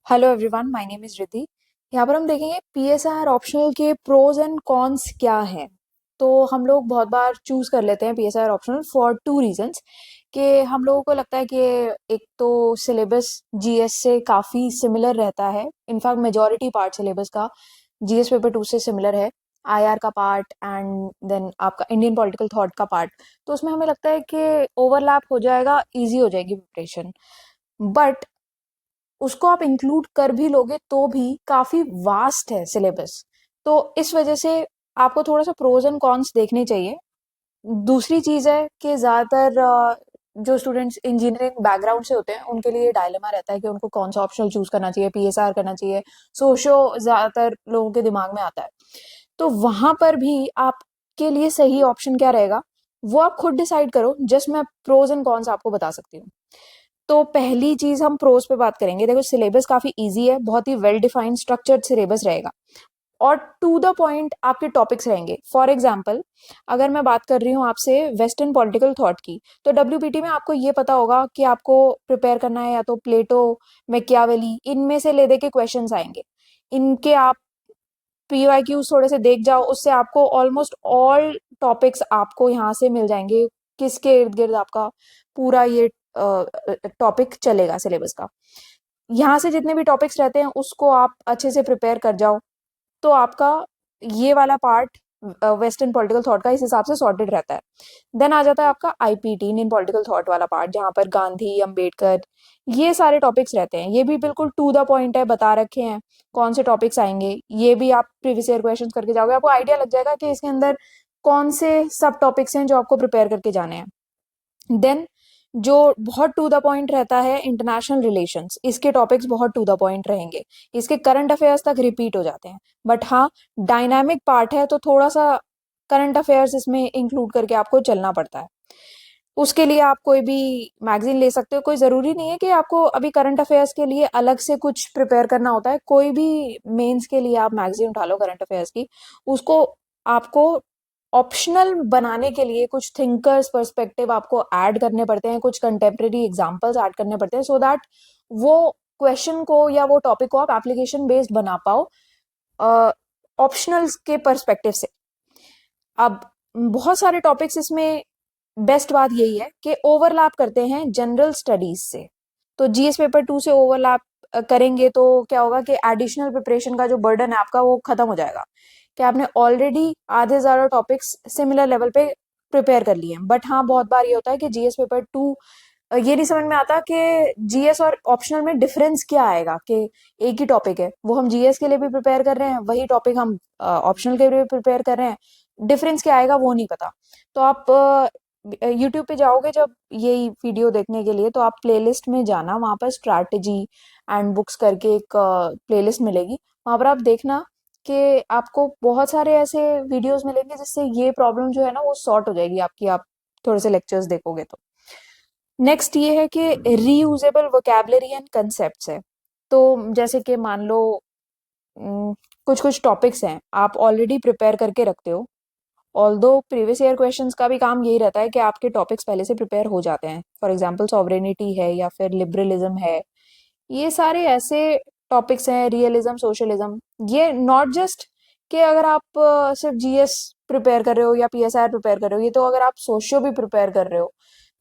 Hello everyone, my name is Riddhi. यहाँ पर हम देखेंगे पीएसआर ऑप्शनल के प्रोज एंड कॉन्स क्या हैं। तो हम लोग बहुत बार चूज कर लेते हैं PSR optional for two reasons कि हम लोगों को लगता है कि एक तो सिलेबस जीएस से काफी सिमिलर रहता है। इनफैक्ट मेजॉरिटी पार्ट सिलेबस का जीएस पेपर 2 से सिमिलर है। आईआर का पार्ट एंड देन आपका इंडियन पॉलिटिकल थॉट का पार्ट, तो उसमें हमें लगता है कि ओवरलैप हो जाएगा, इजी हो जाएगी प्रिपरेशन। बट उसको आप इंक्लूड कर भी लोगे तो भी काफी वास्ट है सिलेबस। तो इस वजह से आपको थोड़ा सा प्रोज एंड कॉन्स देखने चाहिए। दूसरी चीज है कि ज्यादातर जो स्टूडेंट्स इंजीनियरिंग बैकग्राउंड से होते हैं उनके लिए डायलेमा रहता है कि उनको कौन सा ऑप्शनल चूज करना चाहिए, पीएसआर करना चाहिए, सोशो ज्यादातर लोगों के दिमाग में आता है। तो वहां पर भी आपके लिए सही ऑप्शन क्या रहेगा वो आप खुद डिसाइड करो। जस्ट मैं प्रोज एंड कॉन्स आपको बता सकती हूँ। तो पहली चीज हम प्रोज पे बात करेंगे। देखो, सिलेबस काफी इजी है, बहुत ही वेल डिफाइंड स्ट्रक्चर्ड सिलेबस रहेगा और टू द पॉइंट आपके टॉपिक्स रहेंगे। फॉर एग्जाम्पल, अगर मैं बात कर रही हूँ आपसे वेस्टर्न पॉलिटिकल थॉट की, तो डब्ल्यूपीटी में आपको ये पता होगा कि आपको प्रिपेयर करना है या तो प्लेटो, मैकियावेली, इनमें से ले दे के क्वेश्चंस आएंगे। इनके आप पीवाईक्यूज थोड़े से देख जाओ, उससे आपको ऑलमोस्ट ऑल टॉपिक्स आपको यहाँ से मिल जाएंगे। किसके इर्द गिर्द आपका पूरा ये टॉपिक चलेगा सिलेबस का। यहाँ से जितने भी टॉपिक्स रहते हैं उसको आप अच्छे से प्रिपेयर कर जाओ, तो आपका ये वाला पार्ट वेस्टर्न पॉलिटिकल थॉट का इस हिसाब से सॉर्टेड रहता है। देन आ जाता है आपका आईपीटी, इंडियन पॉलिटिकल थॉट वाला पार्ट, जहाँ पर गांधी, अंबेडकर, ये सारे टॉपिक्स रहते हैं। ये भी बिल्कुल टू द पॉइंट है, बता रखे हैं कौन से टॉपिक्स आएंगे। ये भी आप प्रीवियस ईयर क्वेश्चंस करके जाओगे, आपको आइडिया लग जाएगा कि इसके अंदर कौन से सब टॉपिक्स हैं जो आपको प्रिपेयर करके जाने हैं। देन जो बहुत टू द पॉइंट रहता है, इंटरनेशनल रिलेशंस, इसके टॉपिक्स बहुत टू द पॉइंट रहेंगे। इसके करंट अफेयर्स तक रिपीट हो जाते हैं, बट हाँ, डायनामिक पार्ट है तो थोड़ा सा करंट अफेयर्स इसमें इंक्लूड करके आपको चलना पड़ता है। उसके लिए आप कोई भी मैगजीन ले सकते हो। कोई जरूरी नहीं है कि आपको अभी करंट अफेयर्स के लिए अलग से कुछ प्रिपेयर करना होता है। कोई भी मेंस के लिए आप मैगजीन उठा लो करंट अफेयर्स की, उसको आपको ऑप्शनल बनाने के लिए कुछ थिंकर्स पर्सपेक्टिव आपको ऐड करने पड़ते हैं, कुछ कंटेम्प्रेरी एग्जांपल्स ऐड करने पड़ते हैं, सो दैट वो क्वेश्चन को या वो टॉपिक को आप एप्लीकेशन बेस्ड बना पाओ ऑप्शनल्स के पर्सपेक्टिव से। अब बहुत सारे टॉपिक्स इसमें, बेस्ट बात यही है कि ओवरलैप करते हैं जनरल स्टडीज से। तो जीएस पेपर 2 से ओवरलैप करेंगे तो क्या होगा कि एडिशनल प्रिपरेशन का जो बर्डन है आपका वो खत्म हो जाएगा, कि आपने ऑलरेडी आधे ज्यादा टॉपिक्स सिमिलर लेवल पे प्रिपेयर कर लिए हैं। बट हाँ, बहुत बार ये होता है कि जीएस पेपर 2 ये नहीं समझ में आता कि जीएस और ऑप्शनल में डिफरेंस क्या आएगा, कि एक ही टॉपिक है, वो हम जीएस के लिए भी प्रिपेयर कर रहे हैं, वही टॉपिक हम ऑप्शनल के लिए भी प्रिपेयर कर रहे हैं, डिफरेंस क्या आएगा वो नहीं पता। तो आप यूट्यूब पे जाओगे जब यही वीडियो देखने के लिए, तो आप प्लेलिस्ट में जाना, वहां पर स्ट्रैटेजी एंड बुक्स करके एक प्लेलिस्ट मिलेगी। वहां पर आप देखना कि आपको बहुत सारे ऐसे वीडियोस मिलेंगे जिससे ये प्रॉब्लम जो है ना वो सॉर्ट हो जाएगी आपकी। आप थोड़े से लेक्चर्स देखोगे तो नेक्स्ट ये है कि रीयूजेबल वोकैबलरी एंड कंसेप्ट्स है। तो जैसे कि मान लो कुछ कुछ टॉपिक्स हैं आप ऑलरेडी प्रिपेयर करके रखते हो। ऑल्दो प्रीवियस ईयर क्वेश्चंस का भी काम यही रहता है कि आपके टॉपिक्स पहले से प्रिपेयर हो जाते हैं। फॉर एग्जांपल सॉवरेनिटी है या फिर लिबरलिज्म है, ये सारे ऐसे टॉपिक्स हैं, रियलिज्म, सोशलिज्म। ये नॉट जस्ट कि अगर आप सिर्फ जीएस प्रिपेयर कर रहे हो या पीएसआर प्रिपेयर कर रहे हो, ये तो अगर आप सोशियो भी प्रिपेयर कर रहे हो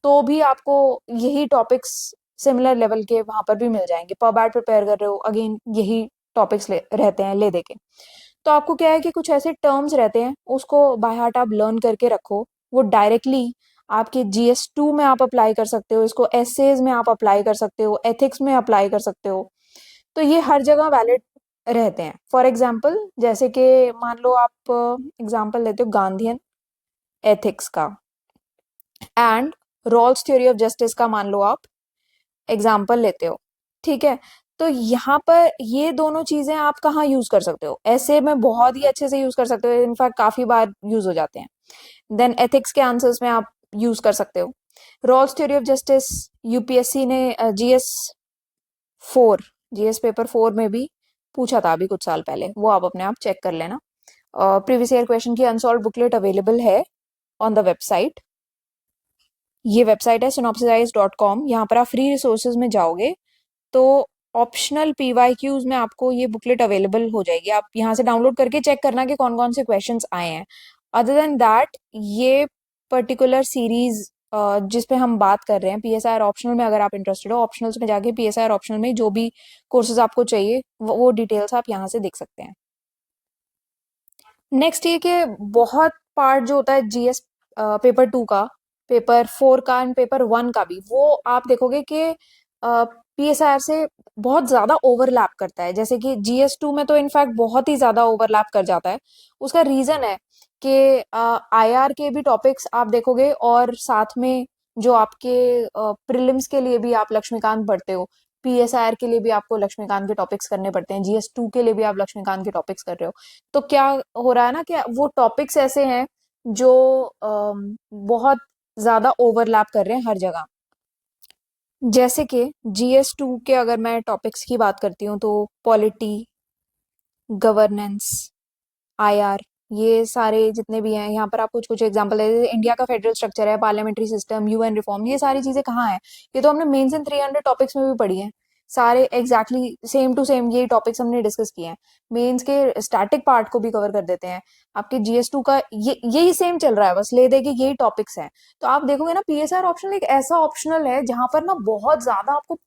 तो भी आपको यही टॉपिक्स सिमिलर लेवल के वहां पर भी मिल जाएंगे। पब एड प्रिपेयर कर रहे हो, अगेन यही टॉपिक्स रहते हैं ले दे के। तो आपको क्या है कि कुछ ऐसे टर्म्स रहते हैं, उसको बाय हार्ट आप लर्न करके रखो। वो डायरेक्टली आपके जीएस 2 में आप अप्लाई कर सकते हो, इसको एसेज में आप अप्लाई कर सकते हो, एथिक्स में अप्लाई कर सकते हो। तो ये हर जगह वैलिड रहते हैं। फॉर एग्जाम्पल, जैसे कि मान लो आप एग्जाम्पल लेते हो गांधीयन एथिक्स का and Rawls theory of justice का, मान लो आप एग्जाम्पल लेते हो, ठीक है। तो यहाँ पर ये दोनों चीजें आप कहाँ यूज कर सकते हो? ऐसे में बहुत ही अच्छे से यूज कर सकते हो, इनफैक्ट काफी बार यूज हो जाते हैं। देन एथिक्स के आंसर्स में आप यूज कर सकते हो। Rawls theory of justice UPSC ने जीएस 4, जीएस पेपर 4 में भी पूछा था अभी कुछ साल पहले, वो आप अपने आप चेक कर लेना। प्रीवियस ईयर क्वेश्चन की अनसॉल्व बुकलेट अवेलेबल है ऑन द वेबसाइट। ये वेबसाइट है synopsisize.com। यहाँ पर आप फ्री रिसोर्सेज में जाओगे तो ऑप्शनल पीवाईक्यूज में आपको ये बुकलेट अवेलेबल हो जाएगी, आप यहाँ से डाउनलोड करके चेक करना कि कौन कौन से क्वेश्चंस आए हैं। अदर देन दैट ये पर्टिकुलर सीरीज जिस पे हम बात कर रहे हैं पीएसआईआर ऑप्शनल में, अगर आप इंटरेस्टेड हो ऑप्शनल्स में जाके पीएसआईआर ऑप्शनल में जो भी कोर्सेज आपको चाहिए वो डिटेल्स आप यहाँ से देख सकते हैं। नेक्स्ट ये कि बहुत पार्ट जो होता है जीएस पेपर 2 का, पेपर 4 का एंड पेपर 1 का भी, वो आप देखोगे कि पीएसआईआर से बहुत ज्यादा ओवरलैप करता है। जैसे कि जीएस 2 में तो इनफैक्ट बहुत ही ज्यादा ओवरलैप कर जाता है। उसका रीजन है कि आईआर के भी टॉपिक्स आप देखोगे और साथ में जो आपके प्रीलिम्स के लिए भी आप लक्ष्मीकांत पढ़ते हो, पीएसआईआर के लिए भी आपको लक्ष्मीकांत के टॉपिक्स करने पड़ते हैं, जीएस 2 के लिए भी आप लक्ष्मीकांत के टॉपिक्स कर रहे हो। तो क्या हो रहा है ना कि वो टॉपिक्स ऐसे हैं जो बहुत ज्यादा ओवरलैप कर रहे हैं हर जगह। जैसे कि जीएस 2 के अगर मैं टॉपिक्स की बात करती हूँ तो पॉलिटी, गवर्नेंस, आईआर, ये सारे जितने भी हैं यहाँ पर आप कुछ कुछ एग्जांपल है। जैसे इंडिया का फेडरल स्ट्रक्चर है, पार्लियामेंट्री सिस्टम, यूएन रिफॉर्म, ये सारी चीजें कहाँ है? ये तो हमने मेंस इन 300 टॉपिक्स में भी पढ़ी हैं। सारे एग्जैक्टली सेम टू सेम ये टॉपिक्स हमने डिस्कस किए हैं। मेंस के स्टैटिक पार्ट को भी कवर कर देते हैं। आपके जीएस 2 का ये यही सेम चल रहा है, बस ले दे के यही टॉपिक्स हैं। तो आप देखोगे ना पीएसआर ऑप्शनल एक ऐसा ऑप्शनल है जहां पर ना बहुत ज्यादा आपको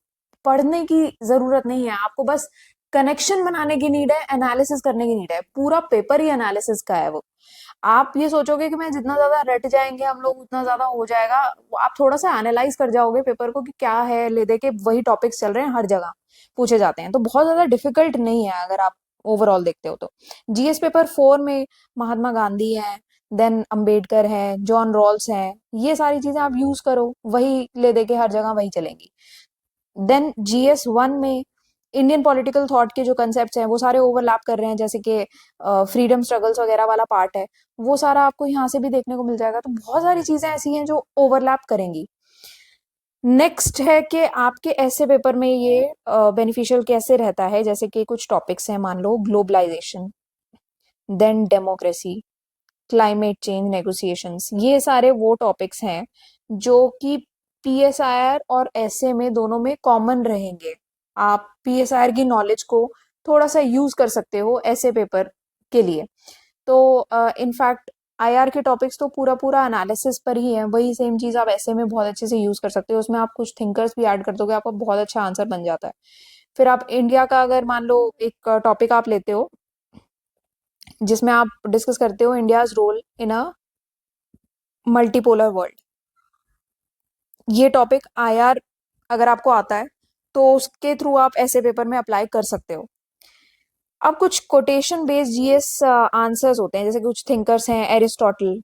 पढ़ने की जरूरत नहीं है, आपको बस कनेक्शन बनाने की नीड है, एनालिसिस करने की नीड है। पूरा पेपर ही एनालिसिस का है वो। आप ये सोचोगे कि मैं जितना ज्यादा रट जाएंगे हम लोग उतना ज्यादा हो जाएगा, आप थोड़ा सा एनालाइज कर जाओगे पेपर को कि क्या है, ले दे के वही टॉपिक्स चल रहे हैं, हर जगह पूछे जाते हैं, तो बहुत ज्यादा डिफिकल्ट नहीं है अगर आप ओवरऑल देखते हो तो। जीएस पेपर 4 में महात्मा गांधी है, देन अंबेडकर है, जॉन रॉल्स है, ये सारी चीजें आप यूज करो, वही ले दे के हर जगह वही चलेंगी। देन जीएस 1 में इंडियन पॉलिटिकल थॉट के जो कंसेप्ट हैं वो सारे ओवरलैप कर रहे हैं, जैसे कि फ्रीडम स्ट्रगल्स वगैरह वाला पार्ट है, वो सारा आपको यहाँ से भी देखने को मिल जाएगा। तो बहुत सारी चीजें ऐसी हैं जो ओवरलैप करेंगी। नेक्स्ट है कि आपके ऐसे पेपर में ये बेनिफिशियल कैसे रहता है, जैसे कि कुछ टॉपिक्स हैं, मान लो globalisation, then democracy, climate change negotiations, ये सारे वो टॉपिक्स हैं जो कि पीएसआईआर और एसए में दोनों में कॉमन रहेंगे। आप पीएसआईआर की नॉलेज को थोड़ा सा यूज कर सकते हो ऐसे पेपर के लिए। तो इनफैक्ट आईआर के टॉपिक्स तो पूरा पूरा एनालिसिस पर ही है, वही सेम चीज आप ऐसे में बहुत अच्छे से यूज कर सकते हो। उसमें आप कुछ थिंकर्स भी ऐड कर दोगे, आपका बहुत अच्छा आंसर बन जाता है। फिर आप इंडिया का अगर मान लो एक टॉपिक आप लेते हो जिसमें आप डिस्कस करते हो India's role in a multipolar world, ये टॉपिक आईआर अगर आपको आता है तो उसके थ्रू आप ऐसे पेपर में अप्लाई कर सकते हो। अब कुछ कोटेशन बेस्ड जीएस आंसर्स होते हैं, जैसे कुछ थिंकर्स हैं, एरिस्टोटल,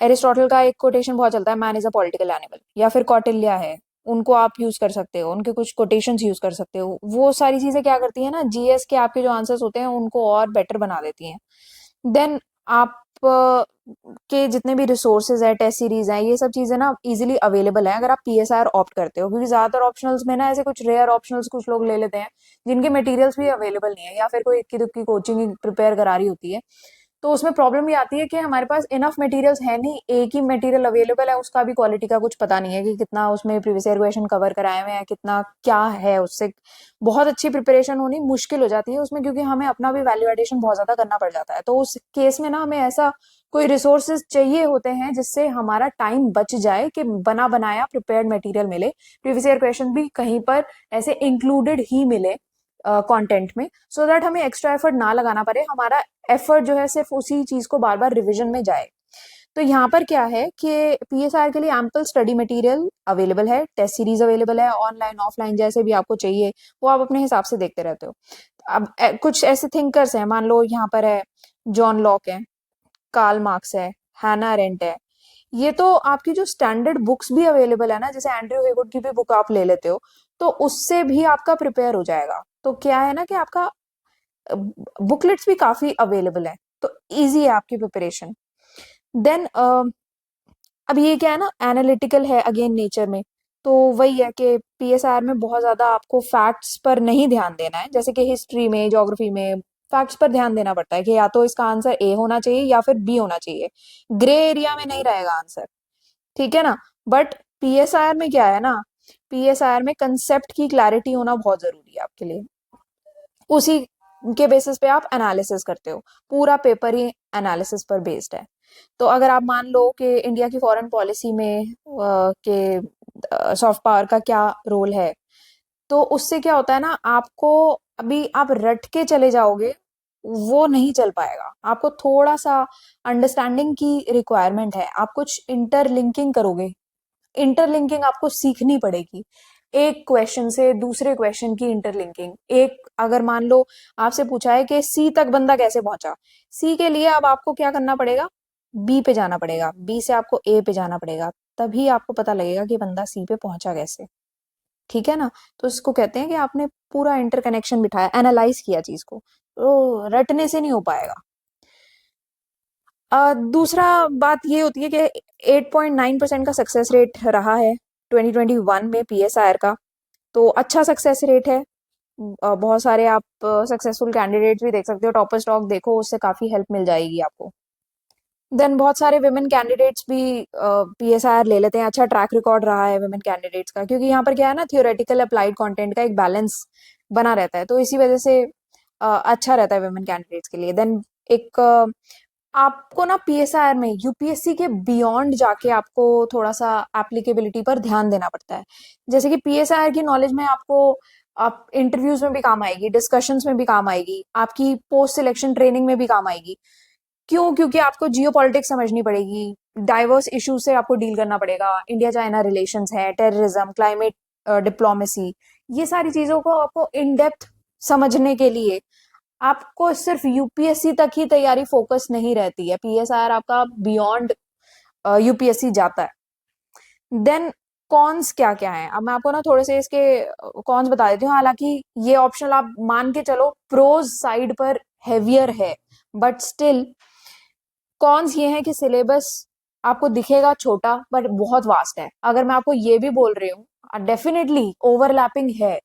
एरिस्टोटल का एक कोटेशन बहुत चलता है, man is a political animal, या फिर कौटिल्य है, उनको आप यूज कर सकते हो, उनके कुछ कोटेशंस यूज कर सकते हो। वो सारी चीजें क्या करती है ना, जीएस के आपके जो आंसर्स होते हैं उनको और बेटर बना देती हैं। देन आप के जितने भी रिसोर्सेज है, टेस्ट सीरीज है, ये सब चीजें ना इजीली अवेलेबल है अगर आप पीएसआर ऑप्ट करते हो, क्योंकि ज्यादातर ऑप्शनल्स में ना ऐसे कुछ रेयर ऑप्शनल्स कुछ लोग ले लेते हैं जिनके मटेरियल्स भी अवेलेबल नहीं है, या फिर कोई इक्की दुक्की कोचिंग प्रिपेयर करा रही होती है। तो उसमें प्रॉब्लम ये आती है कि हमारे पास इनफ मटेरियल्स है नहीं, एक ही मटेरियल अवेलेबल है, उसका भी क्वालिटी का कुछ पता नहीं है कि कितना उसमें प्रीवियस ईयर क्वेश्चन कवर कराए हुए हैं, कितना क्या है उससे। बहुत अच्छी प्रिपरेशन होनी मुश्किल हो जाती है उसमें, क्योंकि हमें अपना भी वैल्यू एडिशन बहुत ज्यादा करना पड़ जाता है। तो उस केस में ना हमें ऐसा कोई रिसोर्सेज चाहिए होते हैं जिससे हमारा टाइम बच जाए, कि बना बनाया प्रिपेयर्ड मटेरियल मिले, प्रीवियस ईयर क्वेश्चन भी कहीं पर ऐसे इंक्लूडेड ही मिले कंटेंट में, सो दैट हमें एक्स्ट्रा एफर्ट ना लगाना पड़े, हमारा एफर्ट जो है सिर्फ उसी चीज को बार बार रिविजन में जाए। तो यहाँ पर क्या है कि पीएसआर के लिए एम्पल स्टडी मटेरियल अवेलेबल है, टेस्ट सीरीज अवेलेबल है, ऑनलाइन ऑफलाइन जैसे भी आपको चाहिए वो आप अपने हिसाब से देखते रहते हो। अब कुछ ऐसे थिंकर्स हैं, मान लो यहाँ पर है जॉन लॉक है, कार्ल मार्क्स है, हैना अरेंट है, ये तो आपकी जो स्टैंडर्ड बुक्स भी अवेलेबल है ना, जैसे एंड्रयू हेगुड की भी बुक आप ले लेते हो तो उससे भी आपका प्रिपेयर हो जाएगा। तो क्या है ना कि आपका बुकलेट्स भी काफी अवेलेबल है, तो इजी है आपकी प्रिपरेशन। देन अब ये क्या है ना, एनालिटिकल है अगेन नेचर में, तो वही है कि पीएसआर में बहुत ज्यादा आपको फैक्ट्स पर नहीं ध्यान देना है, जैसे कि हिस्ट्री में, ज्योग्राफी में फैक्ट्स पर ध्यान देना पड़ता है कि या तो इसका आंसर ए होना चाहिए या फिर बी होना चाहिए, ग्रे एरिया में नहीं रहेगा आंसर, ठीक है ना। बट पीएसआर में क्या है ना पीएसआईआर में कंसेप्ट की क्लैरिटी होना बहुत जरूरी है आपके लिए। उसी के बेसिस पे आप एनालिसिस करते हो, पूरा पेपर ही एनालिसिस पर बेस्ड है। तो अगर आप मान लो कि इंडिया की फॉरेन पॉलिसी में के सॉफ्ट पावर का क्या रोल है, तो उससे क्या होता है ना, आपको अभी आप रट के चले जाओगे वो नहीं चल पाएगा, आपको थोड़ा सा अंडरस्टैंडिंग की रिक्वायरमेंट है, आप कुछ इंटरलिंकिंग करोगे, इंटरलिंकिंग आपको सीखनी पड़ेगी, एक क्वेश्चन से दूसरे क्वेश्चन की इंटरलिंकिंग। एक अगर मान लो आपसे पूछा है कि सी तक बंदा कैसे पहुंचा, सी के लिए अब आपको क्या करना पड़ेगा, बी पे जाना पड़ेगा, बी से आपको ए पे जाना पड़ेगा, तभी आपको पता लगेगा कि बंदा सी पे पहुंचा कैसे। ठीक है ना? तो इसको कहते हैं कि आपने पूरा इंटरकनेक्शन बिठाया, एनालाइज किया चीज को, तो रटने से नहीं हो पाएगा। दूसरा बात ये होती है कि 8.9% का सक्सेस रेट रहा है 2021 में पीएसआईआर का, तो अच्छा सक्सेस रेट है। बहुत सारे आप सक्सेसफुल कैंडिडेट्स भी देख सकते हो, टॉपर स्टॉक देखो, उससे काफी हेल्प मिल जाएगी आपको। देन बहुत सारे विमेन कैंडिडेट्स भी पीएसआईआर ले लेते हैं, अच्छा ट्रैक रिकॉर्ड रहा है विमेन कैंडिडेट्स का, क्योंकि यहाँ पर क्या है ना, थियोरेटिकल अप्लाइड कंटेंट का एक बैलेंस बना रहता है, तो इसी वजह से अच्छा रहता है विमेन कैंडिडेट्स के लिए। देन एक आपको ना पीएसआईआर में यूपीएससी के बियॉन्ड जाके आपको थोड़ा सा एप्लीकेबिलिटी पर ध्यान देना पड़ता है। जैसे कि पीएसआईआर की नॉलेज में आपको आप इंटरव्यूज में भी काम आएगी, डिस्कशंस में भी काम आएगी, आपकी पोस्ट सिलेक्शन ट्रेनिंग में भी काम आएगी। क्यों? क्योंकि आपको जियो पॉलिटिक्स समझनी पड़ेगी, डाइवर्स इश्यूज से आपको डील करना पड़ेगा, इंडिया चाइना रिलेशंस है, टेररिज्म, क्लाइमेट डिप्लोमेसी, ये सारी चीजों को आपको इन डेप्थ समझने के लिए आपको सिर्फ यूपीएससी तक ही तैयारी फोकस नहीं रहती है, पीएसआईआर आपका बियॉन्ड यूपीएससी जाता है। देन कॉन्स क्या क्या है, अब मैं आपको ना थोड़े से इसके कॉन्स बता देती हूँ। हालांकि ये ऑप्शनल आप मान के चलो प्रोज साइड पर हैवियर है, बट स्टिल कॉन्स ये है कि सिलेबस आपको दिखेगा छोटा बट बहुत वास्ट है। अगर मैं आपको ये भी बोल रही हूँ डेफिनेटली ओवरलैपिंग है,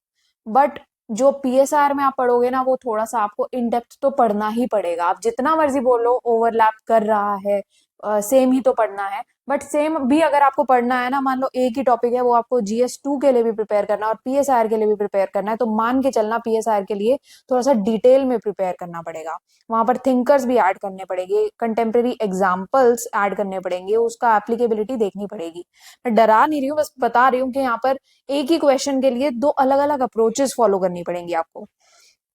बट जो पीएसआर में आप पढ़ोगे ना, वो थोड़ा सा आपको इन डेप्थ तो पढ़ना ही पड़ेगा। आप जितना मर्जी बोलो ओवरलैप कर रहा है, सेम ही तो पढ़ना है, बट सेम भी अगर आपको पढ़ना है ना, मान लो एक ही टॉपिक है, वो आपको जीएस 2 के लिए भी प्रिपेयर करना है और पीएसआर के लिए भी प्रिपेयर करना है, तो मान के चलना पीएसआर के लिए थोड़ा सा डिटेल में प्रिपेयर करना पड़ेगा। वहां पर थिंकर्स भी ऐड करने पड़ेंगे, कंटेम्प्रेरी एग्जाम्पल्स ऐड करने पड़ेंगे, उसका एप्लीकेबिलिटी देखनी पड़ेगी। मैं डरा नहीं रही हूँ, बस बता रही हूँ कि यहाँ पर एक ही क्वेश्चन के लिए दो अलग अलग अप्रोचेस फॉलो करनी पड़ेंगी आपको।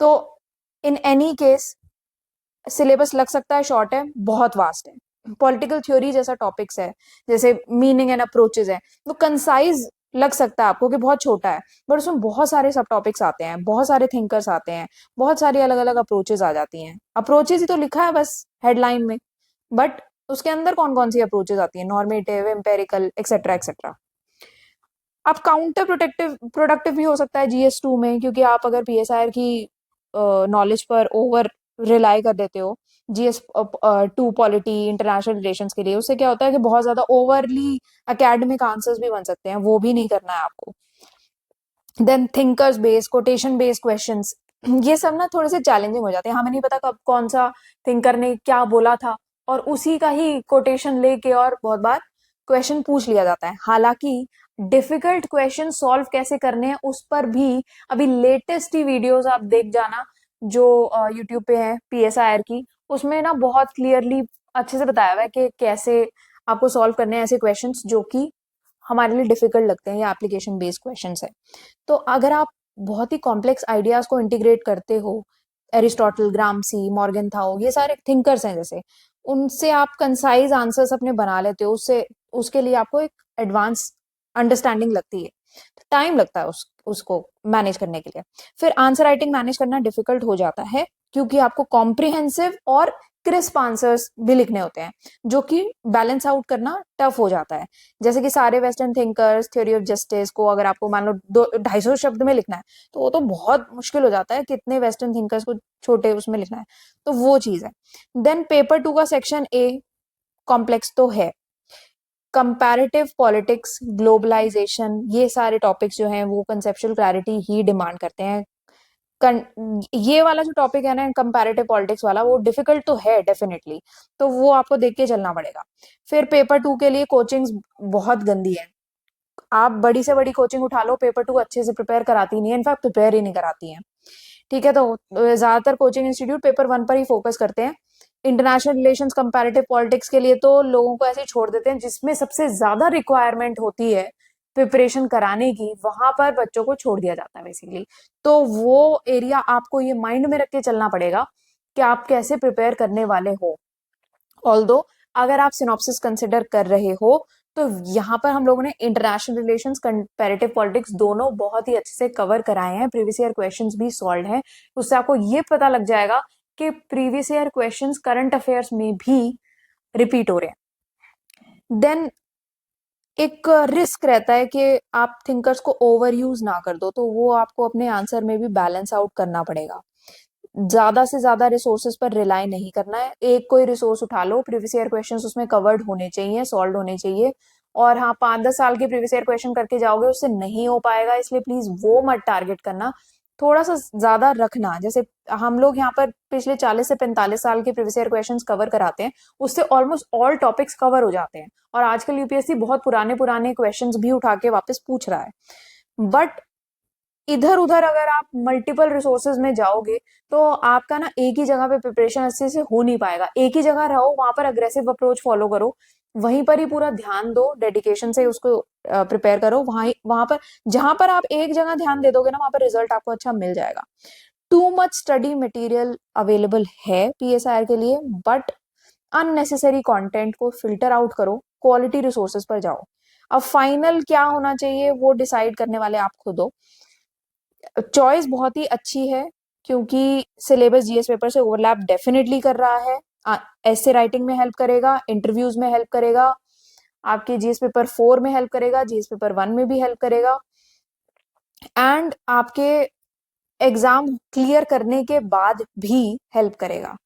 तो इन एनी केस सिलेबस लग सकता है शॉर्ट है, बहुत वास्ट है। पॉलिटिकल थ्योरी जैसा टॉपिक्स है, जैसे मीनिंग एंड अप्रोचेस है, वो कंसाइज लग सकता है आपको कि बहुत छोटा है, बट उसमें बहुत सारे सब टॉपिक्स आते हैं, बहुत सारे थिंकर्स आते हैं, बहुत सारी अलग अलग अप्रोचेस आ जाती हैं। अप्रोचेस ही तो लिखा है बस हेडलाइन में, बट उसके अंदर कौन कौन सी अप्रोचेस आती है, नॉर्मेटिव, एम्पेरिकल, एक्सेट्रा एक्सेट्रा। आप काउंटर प्रोडक्टिव भी हो सकता है जीएस 2 में, क्योंकि आप अगर पीएसआईआर की नॉलेज पर ओवर रिलाई कर देते हो जीएस 2 पॉलिटी इंटरनेशनल रिलेशंस के लिए, उससे क्या होता है कि बहुत ज्यादा ओवरली एकेडमिक आंसर्स भी बन सकते हैं, वो भी नहीं करना है आपको। Then thinkers based, quotation based questions, ये सब ना थोड़े से चैलेंजिंग हो जाते हैं, हमें नहीं पता कब कौन सा थिंकर ने क्या बोला था, और उसी का ही कोटेशन लेके और बहुत बार क्वेश्चन पूछ लिया जाता है। हालांकि डिफिकल्ट क्वेश्चन सॉल्व कैसे करने हैं उस पर भी अभी लेटेस्ट ही वीडियोस आप देख जाना, जो यूट्यूब पे है पीएसआईआर की, उसमें ना बहुत क्लियरली अच्छे से बताया हुआ है कि कैसे आपको सॉल्व करने हैं ऐसे क्वेश्चंस जो कि हमारे लिए डिफिकल्ट लगते हैं या एप्लीकेशन बेस्ड क्वेश्चंस है। तो अगर आप बहुत ही कॉम्प्लेक्स आइडियाज को इंटीग्रेट करते हो, एरिस्टोटल, ग्रामसी, मॉर्गन थाओ, ये सारे थिंकर्स हैं जैसे, उनसे आप कंसाइज आंसर्स अपने बना लेते हो, उससे उसके लिए आपको एक एडवांस अंडरस्टैंडिंग लगती है, टाइम लगता है उसको मैनेज करने के लिए। फिर आंसर राइटिंग मैनेज करना डिफिकल्ट हो जाता है, क्योंकि आपको कॉम्प्रिहेंसिव और क्रिस्प आंसर्स भी लिखने होते हैं, जो कि बैलेंस आउट करना टफ हो जाता है। जैसे कि सारे western thinkers, theory of justice को अगर आपको मान लो 250 शब्द में लिखना है, तो वो तो बहुत मुश्किल हो जाता है, कितने वेस्टर्न थिंकर्स को छोटे उसमें लिखना है, तो वो चीज है। देन पेपर 2 का सेक्शन ए कॉम्प्लेक्स तो है, कंपैरेटिव पॉलिटिक्स, ग्लोबलाइजेशन, ये सारे टॉपिक्स जो हैं वो कंसेप्चुअल क्लैरिटी ही डिमांड करते हैं। ये वाला जो टॉपिक है ना कंपैरेटिव पॉलिटिक्स वाला, वो डिफिकल्ट तो है डेफिनेटली, तो वो आपको देख के चलना पड़ेगा। फिर पेपर 2 के लिए कोचिंग्स बहुत गंदी है, आप बड़ी से बड़ी कोचिंग उठा लो, पेपर टू अच्छे से प्रिपेयर कराती नहीं है, इनफैक्ट प्रिपेयर ही नहीं कराती हैं। ठीक है, तो ज्यादातर कोचिंग इंस्टीट्यूट पेपर वन पर ही फोकस करते हैं। इंटरनेशनल रिलेशंस, कंपैरेटिव पॉलिटिक्स के लिए तो लोगों को ऐसे ही छोड़ देते हैं, जिसमें सबसे ज्यादा रिक्वायरमेंट होती है प्रिपरेशन कराने की, वहां पर बच्चों को छोड़ दिया जाता है बेसिकली। तो वो एरिया आपको ये माइंड में रख के चलना पड़ेगा कि आप कैसे प्रिपेयर करने वाले हो। ऑल्दो अगर आप सिनॉप्सिस कंसिडर कर रहे हो, तो यहाँ पर हम लोगों ने इंटरनेशनल रिलेशंस, कंपैरेटिव पॉलिटिक्स दोनों बहुत ही अच्छे से कवर कराए हैं, प्रीवियस ईयर क्वेश्चंस भी सॉल्व हैं। उससे आपको ये पता लग जाएगा कि previous year questions current affairs में भी रिपीट हो रहे हैं। देन एक रिस्क रहता है कि आप थिंकर्स को ओवर यूज ना कर दो, तो वो आपको अपने आंसर में भी बैलेंस आउट करना पड़ेगा। ज्यादा से ज्यादा रिसोर्सेज पर रिलाई नहीं करना है, एक कोई रिसोर्स उठा लो, प्रीवियस ईयर क्वेश्चंस उसमें कवर्ड होने चाहिए, सॉल्व होने चाहिए। और हाँ, 5-10 साल के प्रीवियस ईयर क्वेश्चन करके जाओगे उससे नहीं हो पाएगा, इसलिए प्लीज वो मत टारगेट करना। थोड़ा सा ज्यादा रखना, जैसे हम लोग यहाँ पर पिछले 40 से 45 साल के प्रीवियस ईयर क्वेश्चन कवर कराते हैं, उससे ऑलमोस्ट ऑल टॉपिक्स कवर हो जाते हैं। और आजकल यूपीएससी बहुत पुराने पुराने क्वेश्चंस भी उठा के वापस पूछ रहा है। बट इधर उधर अगर आप मल्टीपल रिसोर्सेज में जाओगे, तो आपका ना एक ही जगह पे प्रिपरेशन अच्छे से हो नहीं पाएगा। एक ही जगह रहो, वहां पर अग्रेसिव अप्रोच फॉलो करो, वहीं पर ही पूरा ध्यान दो, डेडिकेशन से उसको प्रिपेयर करो। वहां पर जहां पर आप एक जगह ध्यान दे दोगे ना, वहां पर रिजल्ट आपको अच्छा मिल जाएगा। Too much study material available है पीएसआईआर के लिए, बट अननेसेसरी कंटेंट को फिल्टर आउट करो, क्वालिटी रिसोर्सेज पर जाओ। अब फाइनल क्या होना चाहिए वो डिसाइड करने वाले आप खुद हो। चॉइस बहुत ही अच्छी है, क्योंकि सिलेबस जीएस पेपर से ओवरलैप डेफिनेटली कर रहा है। ऐसे राइटिंग में हेल्प करेगा, इंटरव्यूज में हेल्प करेगा, आपके जीएस पेपर 4 में हेल्प करेगा, जीएस पेपर 1 में भी हेल्प करेगा, एंड आपके एग्जाम क्लियर करने के बाद भी हेल्प करेगा।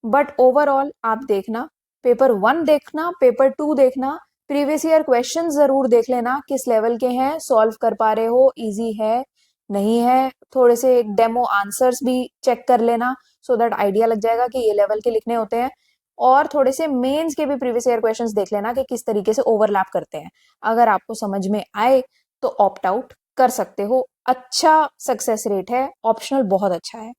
बट ओवरऑल आप देखना, पेपर 1 देखना, पेपर 2 देखना, प्रीवियस ईयर क्वेश्चन जरूर देख लेना, किस लेवल के हैं, सॉल्व कर पा रहे हो, इजी है नहीं है। थोड़े से डेमो आंसर्स भी चेक कर लेना, सो दैट आइडिया लग जाएगा कि ये लेवल के लिखने होते हैं। और थोड़े से मेंस के भी प्रीवियस ईयर क्वेश्चंस देख लेना कि किस तरीके से ओवरलैप करते हैं। अगर आपको समझ में आए तो ऑप्ट आउट कर सकते हो। अच्छा सक्सेस रेट है, ऑप्शनल बहुत अच्छा है।